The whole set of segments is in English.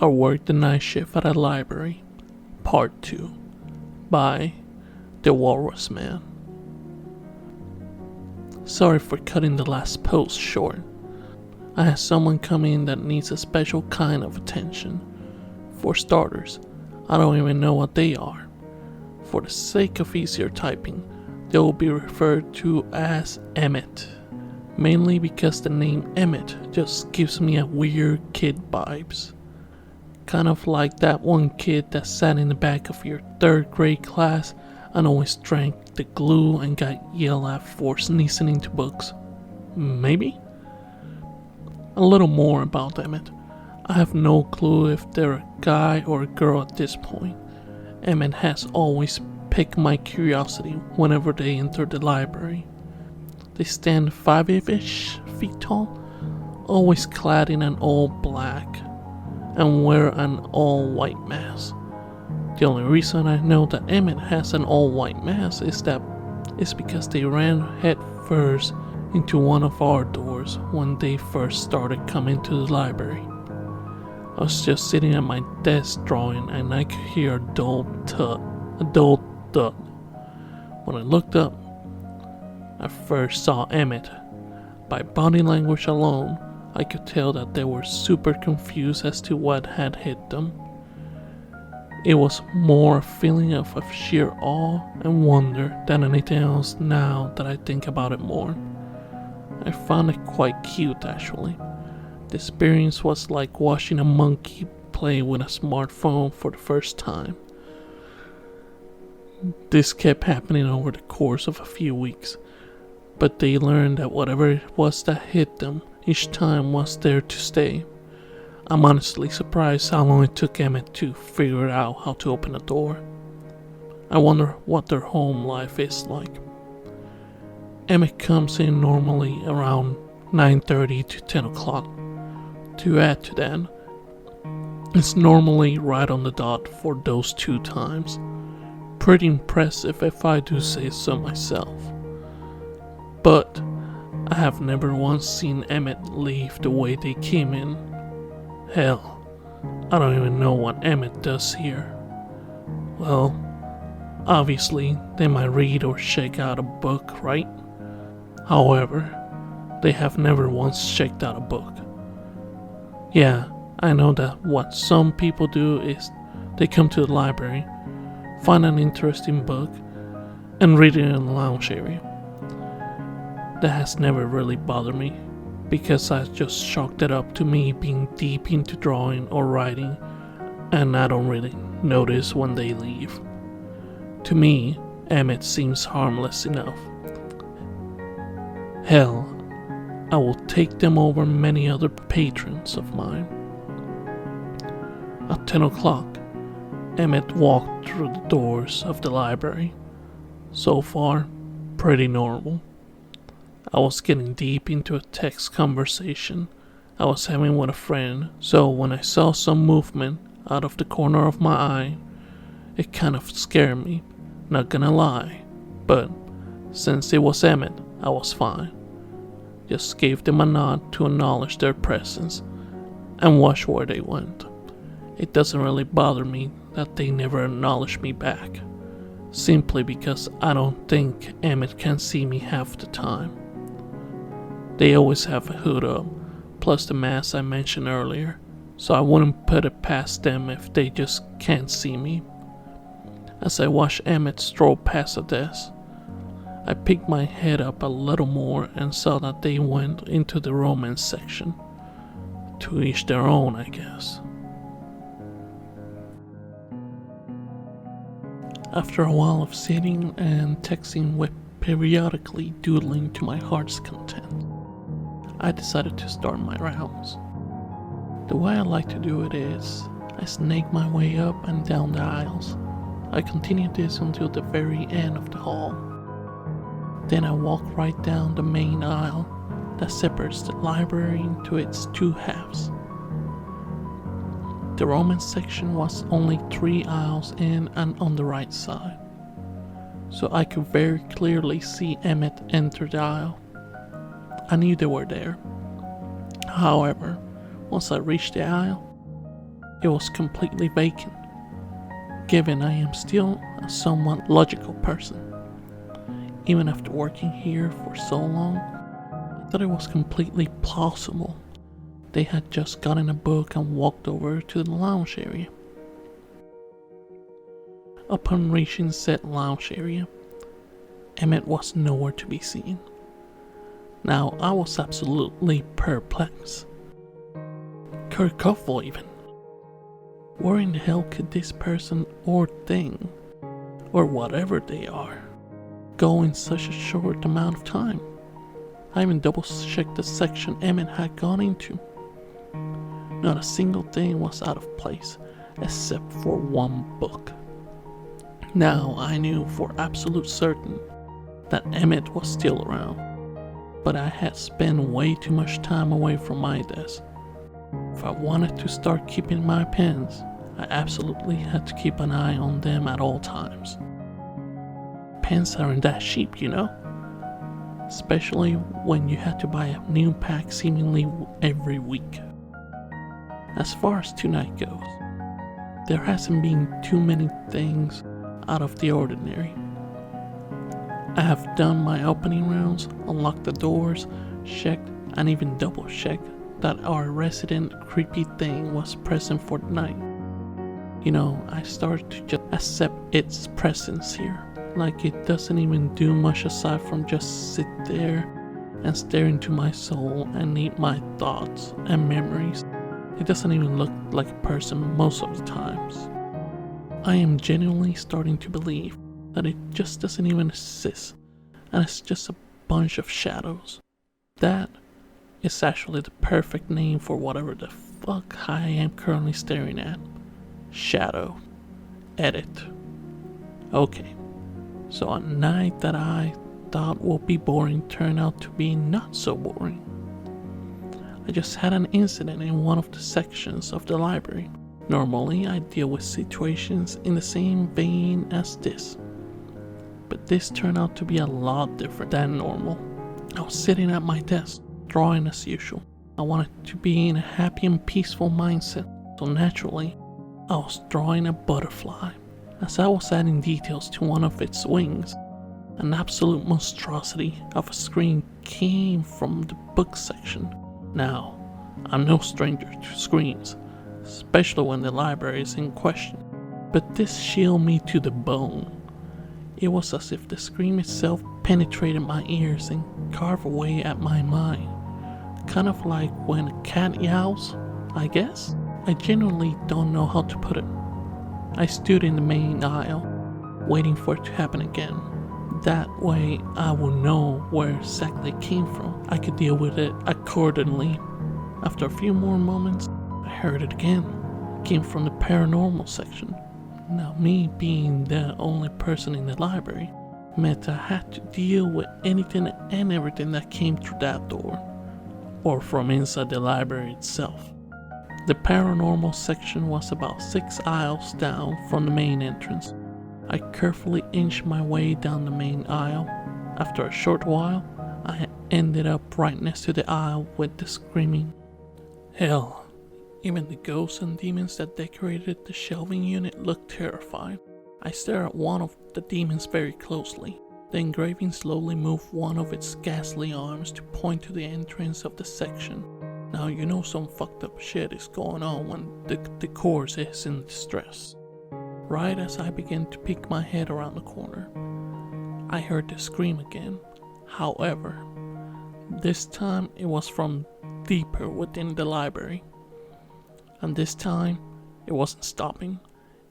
I Worked the Night Shift at a Library, Part 2, by ThaWalrusMan. Sorry for cutting the last post short. I had someone come in that needs a special kind of attention. For starters, I don't even know what they are. For the sake of easier typing, they will be referred to as Emmett. Mainly because the name Emmett just gives me a weird kid vibes. Kind of like that one kid that sat in the back of your 3rd grade class and always drank the glue and got yelled at for sneezing into books. Maybe? A little more about Emmett. I have no clue if they're a guy or a girl at this point. Emmett has always piqued my curiosity whenever they enter the library. They stand 5-ish feet tall, always clad in an all black, and wear an all white mask. The only reason I know that Emmett has an all white mask is because they ran head first into one of our doors when they first started coming to the library. I was just sitting at my desk drawing and I could hear a dull thud. When I looked up, I first saw Emmett. By body language alone, I could tell that they were super confused as to what had hit them. It was more a feeling of sheer awe and wonder than anything else now that I think about it more. I found it quite cute actually. The experience was like watching a monkey play with a smartphone for the first time. This kept happening over the course of a few weeks, but they learned that whatever it was that hit them each time was there to stay. I'm honestly surprised how long it took Emmett to figure out how to open a door. I wonder what their home life is like. Emmett comes in normally around 9:30 to 10 o'clock. To add to that, it's normally right on the dot for those 2 times. Pretty impressive if I do say so myself. But I have never once seen Emmett leave the way they came in. Hell, I don't even know what Emmett does here. Well, obviously they might read or check out a book, right? However, they have never once checked out a book. Yeah, I know that what some people do is they come to the library, find an interesting book, and read it in the lounge area. That has never really bothered me, because I just chalked it up to me being deep into drawing or writing, and I don't really notice when they leave. To me, Emmett seems harmless enough. Hell, I will take them over many other patrons of mine. At 10 o'clock, Emmett walked through the doors of the library. So far, pretty normal. I was getting deep into a text conversation I was having with a friend, so when I saw some movement out of the corner of my eye, it kind of scared me, not gonna lie, but since it was Emmett, I was fine. Just gave them a nod to acknowledge their presence and watched where they went. It doesn't really bother me that they never acknowledged me back, simply because I don't think Emmett can see me half the time. They always have a hood up, plus the mask I mentioned earlier, so I wouldn't put it past them if they just can't see me. As I watched Emmett stroll past the desk, I picked my head up a little more and saw that they went into the romance section. To each their own, I guess. After a while of sitting and texting with periodically doodling to my heart's content, I decided to start my rounds. The way I like to do it is, I snake my way up and down the aisles. I continue this until the very end of the hall. Then I walk right down the main aisle that separates the library into its 2 halves. The romance section was only 3 aisles in and on the right side, so I could very clearly see Emmett enter the aisle. I knew they were there. However, once I reached the aisle, It was completely vacant, given I am still a somewhat logical person. Even after working here for so long, I thought it was completely plausible they had just gotten a book and walked over to the lounge area. Upon reaching said lounge area, Emmett was nowhere to be seen. Now I was absolutely perplexed. Kerfuffle even. Where in the hell could this person or thing, or whatever they are, go in such a short amount of time? I even double checked the section Emmett had gone into. Not a single thing was out of place, except for one book. Now I knew for absolute certain that Emmett was still around, but I had spent way too much time away from my desk. If I wanted to start keeping my pens, I absolutely had to keep an eye on them at all times. Pens aren't that cheap, you know? Especially when you had to buy a new pack seemingly every week. As far as tonight goes, there hasn't been too many things out of the ordinary. I have done my opening rounds, unlocked the doors, checked and even double checked that our resident creepy thing was present for the night. You know, I started to just accept its presence here, like it doesn't even do much aside from just sit there and stare into my soul and eat my thoughts and memories. It doesn't even look like a person most of the times. I am genuinely starting to believe that it just doesn't even exist, and it's just a bunch of shadows. That is actually the perfect name for whatever the fuck I am currently staring at. Shadow. Edit. Okay, so a night that I thought would be boring turned out to be not so boring. I just had an incident in one of the sections of the library. Normally I deal with situations in the same vein as this, but this turned out to be a lot different than normal. I was sitting at my desk, drawing as usual. I wanted to be in a happy and peaceful mindset, so naturally, I was drawing a butterfly. As I was adding details to one of its wings, an absolute monstrosity of a scream came from the book section. Now, I'm no stranger to screams, especially when the library is in question, but this chilled me to the bone. It was as if the scream itself penetrated my ears and carved away at my mind. Kind of like when a cat yowls, I guess? I genuinely don't know how to put it. I stood in the main aisle, waiting for it to happen again. That way I would know where exactly it came from. I could deal with it accordingly. After a few more moments, I heard it again. It came from the paranormal section. Now, me being the only person in the library meant I had to deal with anything and everything that came through that door, or from inside the library itself. The paranormal section was about 6 aisles down from the main entrance. I carefully inched my way down the main aisle. After a short while, I ended up right next to the aisle with the screaming. Hell, even the ghosts and demons that decorated the shelving unit looked terrified. I stared at one of the demons very closely. The engraving slowly moved one of its ghastly arms to point to the entrance of the section. Now you know some fucked up shit is going on when the course is in distress. Right as I began to peek my head around the corner, I heard the scream again. However, this time it was from deeper within the library. And this time, it wasn't stopping.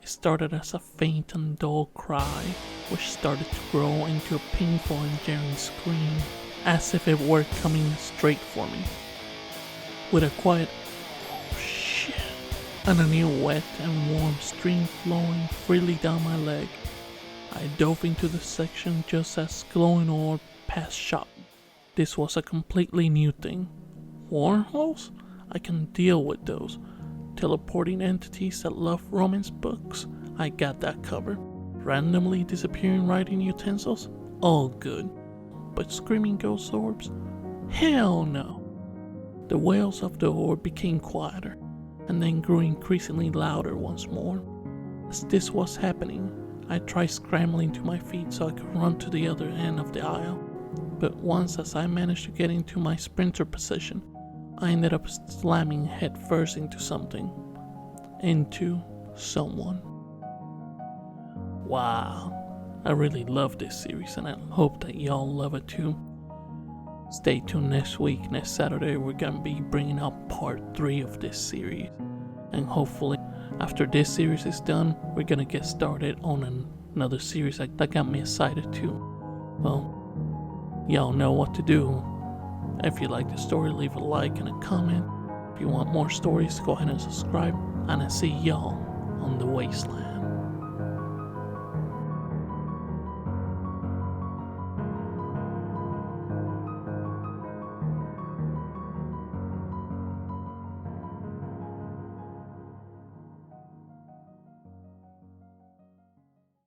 It started as a faint and dull cry, which started to grow into a painful and jarring scream, as if it were coming straight for me. With a quiet, "Oh shit," and a new wet and warm stream flowing freely down my leg, I dove into the section just as glowing orb passed shot. This was a completely new thing. Wormholes? I can deal with those. Teleporting entities that love romance books? I got that covered. Randomly disappearing writing utensils? All good. But screaming ghost orbs? Hell no. The wails of the orb became quieter, and then grew increasingly louder once more. As this was happening, I tried scrambling to my feet so I could run to the other end of the aisle, but once as I managed to get into my sprinter position, I ended up slamming headfirst into something. Into someone. Wow, I really love this series and I hope that y'all love it too. Stay tuned next week. Next Saturday we're gonna be bringing out part 3 of this series, and hopefully after this series is done we're gonna get started on another series that got me excited too. Well, y'all know what to do. If you like the story, leave a like and a comment. If you want more stories, go ahead and subscribe, and I see y'all on the wasteland.